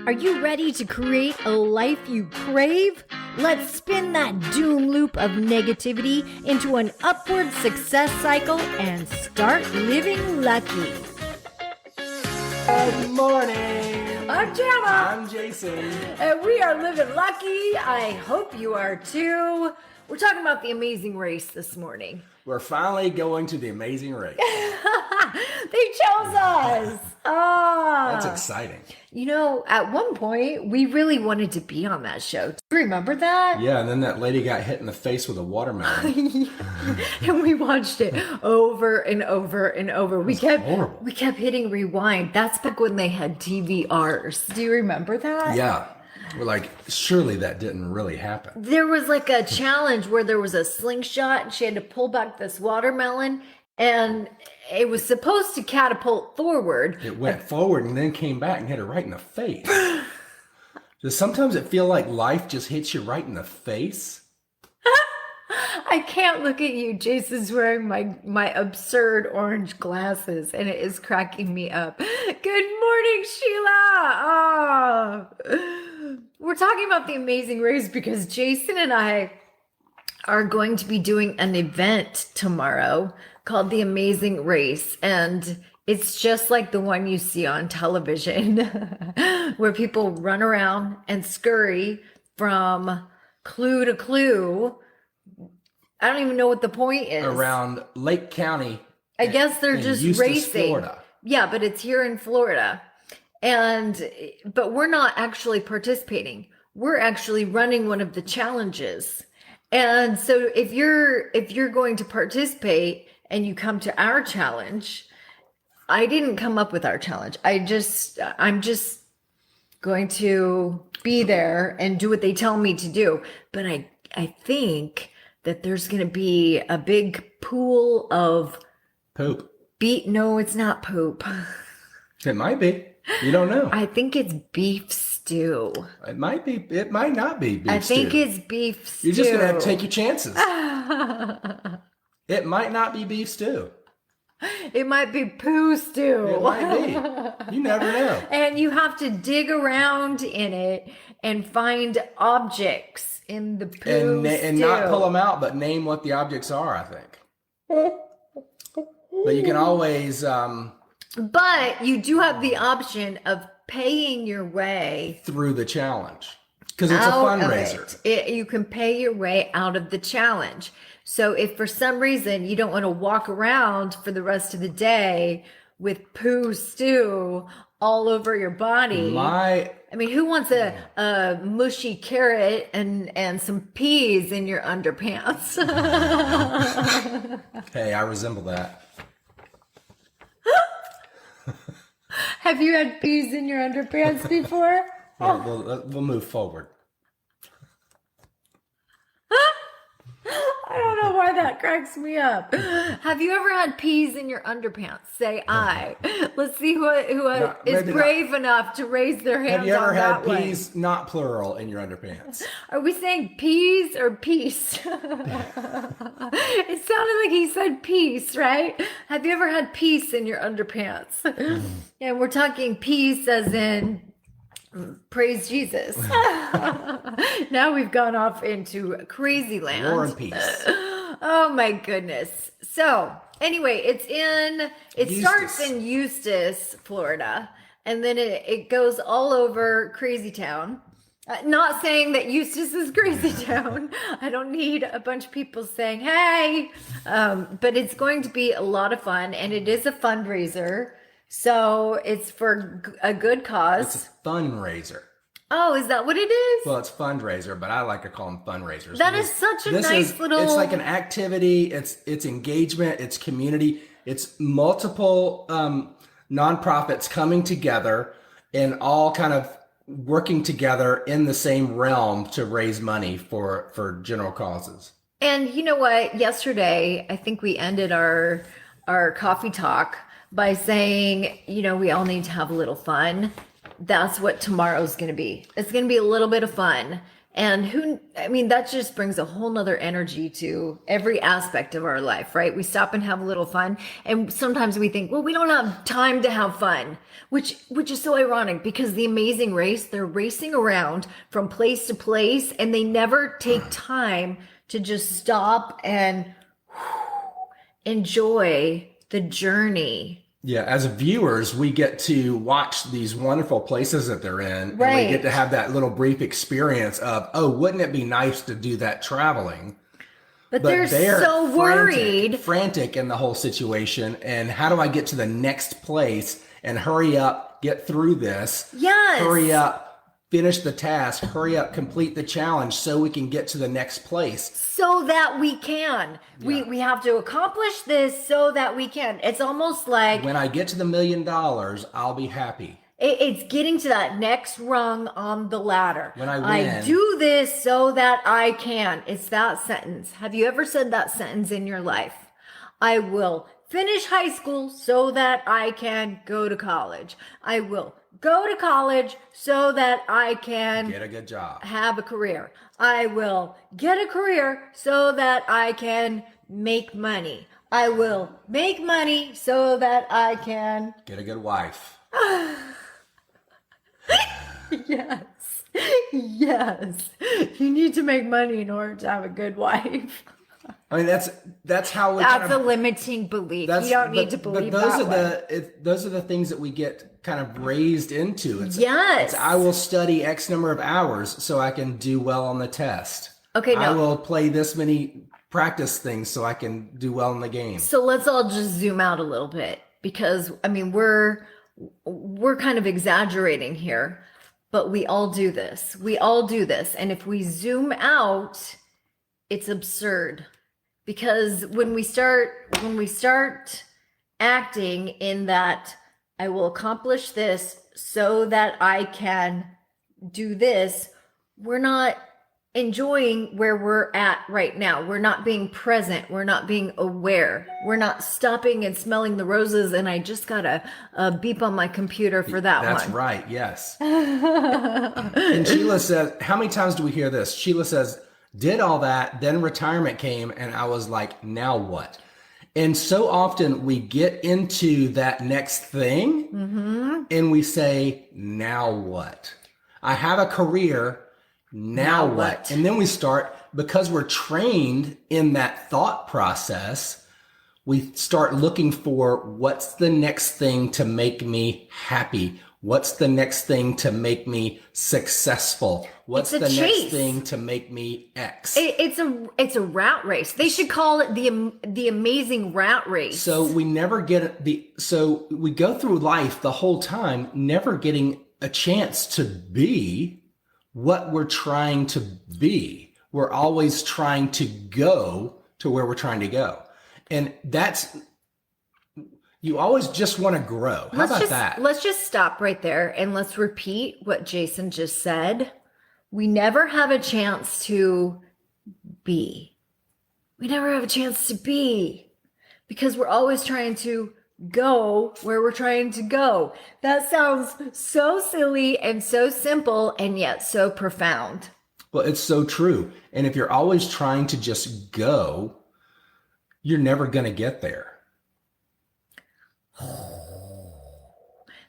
Are you ready to create a life you crave? Let's spin that doom loop of negativity into an upward success cycle and start living lucky. Good morning. I'm Jana. I'm Jason. And we are living lucky. I hope you are too. We're talking about the Amazing Race this morning. We're finally going to the Amazing Race. They chose us. That's exciting. You know, at one point, we really wanted to be on that show. Do you remember that? Yeah, and then that lady got hit in the face with a watermelon. And we watched it over and over and over. We kept hitting rewind. That's back when they had DVRs. Do you remember that? Yeah. We're like, surely that didn't really happen. There was like a challenge where there was a slingshot and she had to pull back this watermelon and it was supposed to catapult forward. It went forward and then came back and hit her right in the face. Does sometimes it feel like life just hits you right in the face? I can't look at you. Jason's wearing my absurd orange glasses and it is cracking me up. Good morning, Sheila. Oh. We're talking about the Amazing Race because Jason and I are going to be doing an event tomorrow called the Amazing Race. And it's just like the one you see on television where people run around and scurry from clue to clue. I don't even know what the point is. Around Lake County. I guess they're just Eustis, racing. Florida. Yeah, but it's here in Florida. But we're not actually participating. We're actually running one of the challenges. And so if you're going to participate and you come to our challenge, I didn't come up with our challenge. I'm just going to be there and do what they tell me to do. But I think that there's going to be a big pool of poop. No, it's not poop. It might be. You don't know. I think it's beef stew. It might be. It might not be beef I think stew. it's beef stew. You're just going to have to take your chances. It might not be beef stew. It might be poo stew. It might be. You never know. And you have to dig around in it and find objects in the poo stew. And not pull them out, but name what the objects are, I think. But you can always... But you do have the option of paying your way through the challenge because it's a fundraiser. You can pay your way out of the challenge. So if for some reason you don't want to walk around for the rest of the day with poo stew all over your body. Who wants a mushy carrot and some peas in your underpants? Hey, I resemble that. Have you had peas in your underpants before? Yeah, we'll move forward. I don't know why that cracks me up. Have you ever had peas in your underpants? Say I. Let's see who is brave enough to raise their hands. Have you ever had that peas, not plural, in your underpants? Are we saying peas or peace? It sounded like he said peace, right? Have you ever had peace in your underpants? And we're talking peace as in praise Jesus. Now we've gone off into crazy land. War and peace. Oh my goodness. So anyway, it starts in Eustis, Florida, and then it goes all over Crazy Town. Not saying that Eustis is Crazy Town. I don't need a bunch of people saying, hey, but it's going to be a lot of fun, and it is a fundraiser. So it's for a good cause. It's a fundraiser. Oh, is that what it is? Well, it's fundraiser, but I like to call them fundraisers. That is such a nice little... It's like an activity. It's engagement. It's community. It's multiple nonprofits coming together and all kind of working together in the same realm to raise money for general causes. And you know what? Yesterday, I think we ended our coffee talk by saying, we all need to have a little fun. That's what tomorrow's going to be. It's going to be a little bit of fun. And that just brings a whole nother energy to every aspect of our life, right? We stop and have a little fun. And sometimes we think, well, we don't have time to have fun, which is so ironic because the Amazing Race, they're racing around from place to place and they never take time to just stop and enjoy the journey. Yeah, as viewers, we get to watch these wonderful places that they're in. Right. And we get to have that little brief experience of, oh, wouldn't it be nice to do that traveling? But they're so worried. Frantic in the whole situation. And how do I get to the next place and hurry up, get through this? Yes. Hurry up, finish the task, hurry up, complete the challenge so we can get to the next place. So that we can. Yeah. We have to accomplish this so that we can. It's almost like when I get to the $1 million, I'll be happy. It's getting to that next rung on the ladder. When I win. I do this so that I can. It's that sentence. Have you ever said that sentence in your life? I will finish high school so that I can go to college. I will go to college so that I can get a good job, have a career. I will get a career so that I can make money. I will make money so that I can get a good wife. Yes. Yes. You need to make money in order to have a good wife. I mean, that's how we. That's a limiting belief. You don't need to believe that. Those are the things that we get kind of raised into. Yes. I will study X number of hours so I can do well on the test. Okay. I will play this many practice things so I can do well in the game. So let's all just zoom out a little bit because we're kind of exaggerating here, but we all do this. We all do this, and if we zoom out, it's absurd. Because when we start acting in that I will accomplish this so that I can do this, we're not enjoying where we're at right now. We're not being present. We're not being aware. We're not stopping and smelling the roses. And I just got a beep on my computer for that one. That's right. Yes. And Sheila says, how many times do we hear this? Sheila says, did all that, then retirement came, and I was like, now what? And so often we get into that next thing and we say, now what? I have a career, now what? And then we start, because we're trained in that thought process, we start looking for what's the next thing to make me happy? What's the next thing to make me successful? What's the next thing to make me X? It's a rat race. They should call it the amazing rat race. So we never so we go through life the whole time never getting a chance to be what we're trying to be. We're always trying to go to where we're trying to go. And you always just want to grow. How about that? Let's just stop right there and let's repeat what Jason just said. We never have a chance to be. We never have a chance to be because we're always trying to go where we're trying to go. That sounds so silly and so simple and yet so profound. Well, it's so true. And if you're always trying to just go, you're never going to get there.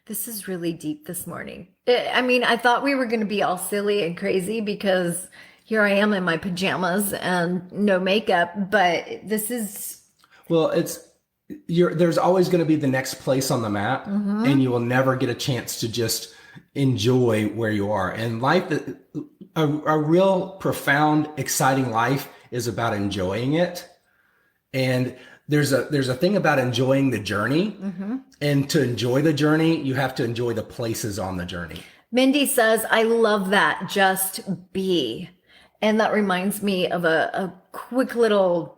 This is really deep this morning. I thought we were going to be all silly and crazy because here I am in my pajamas and no makeup, but this is... Well, there's always going to be the next place on the map, and you will never get a chance to just enjoy where you are. And life, a real profound, exciting life is about enjoying it. And there's a thing about enjoying the journey, and to enjoy the journey, you have to enjoy the places on the journey. Mindy says, I love that. Just be. And that reminds me of a quick little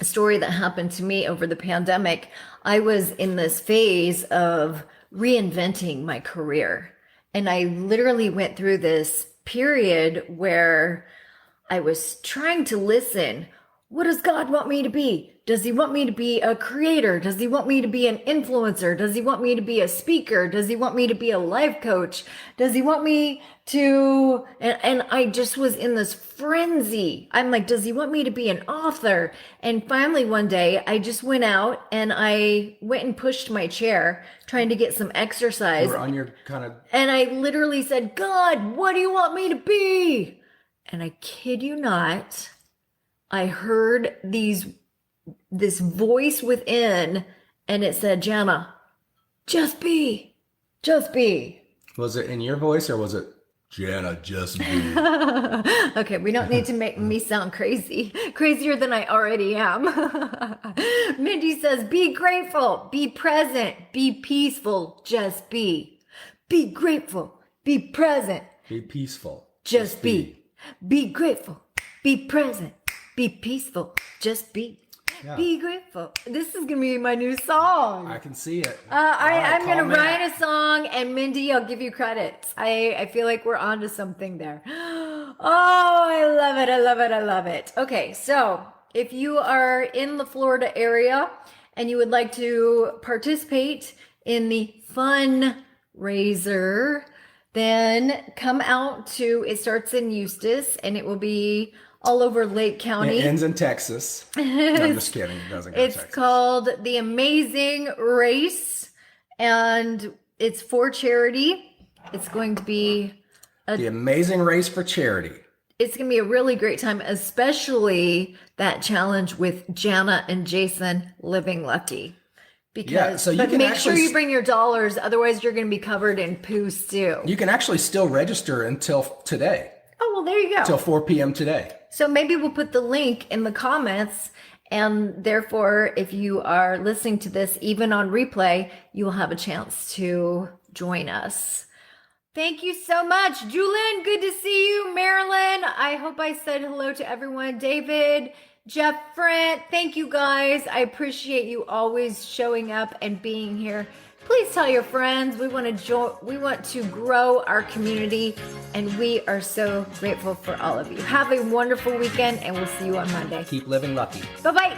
story that happened to me over the pandemic. I was in this phase of reinventing my career. And I literally went through this period where I was trying to listen. What does God want me to be? Does he want me to be a creator? Does he want me to be an influencer? Does he want me to be a speaker? Does he want me to be a life coach? Does he want me to, and I just was in this frenzy. I'm like, does he want me to be an author? And finally one day I just went out and I went and pushed my chair trying to get some exercise. You were on your kind of... And I literally said, God, what do you want me to be? And I kid you not, I heard this voice within, and it said, Jana, just be. Was it in your voice or was it Jana, just be? Okay, we don't need to make me sound crazier than I already am. Mindy says, be grateful, be present, be peaceful, just be. Be grateful, be present, Be peaceful. just be. Be grateful, be present, be peaceful, just be. Yeah. Be grateful. This is going to be my new song. I can see it. I'm going to write a song, and Mindy, I'll give you credits. I feel like we're onto something there. Oh, I love it. I love it. I love it. Okay, so if you are in the Florida area and you would like to participate in the fundraiser, then come out to, it starts in Eustis, and it will be all over Lake County. It ends in Texas. No, I'm just kidding. It doesn't go to It's Texas. called The Amazing Race, and it's for charity. It's going to be The Amazing Race for Charity. it's going to be a really great time, especially that challenge with Jana and Jason living lucky. Because, Yeah, so you but can make sure actually you bring your dollars, otherwise you're going to be covered in poo stew. You can actually still register until today, Oh, well, there you go. till 4 p.m. today. So maybe we'll put the link in the comments, and therefore, if you are listening to this even on replay, you will have a chance to join us. Thank you so much. Julin, good to see you. Marilyn, I hope I said hello to everyone. David, Jeff, Brent, thank you guys. I appreciate you always showing up and being here. Please tell your friends. We want to grow our community, and we are so grateful for all of you. Have a wonderful weekend, and we'll see you on Monday. Keep living lucky. Bye-bye.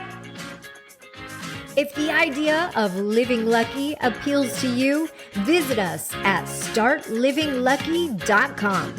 If the idea of living lucky appeals to you, visit us at startlivinglucky.com.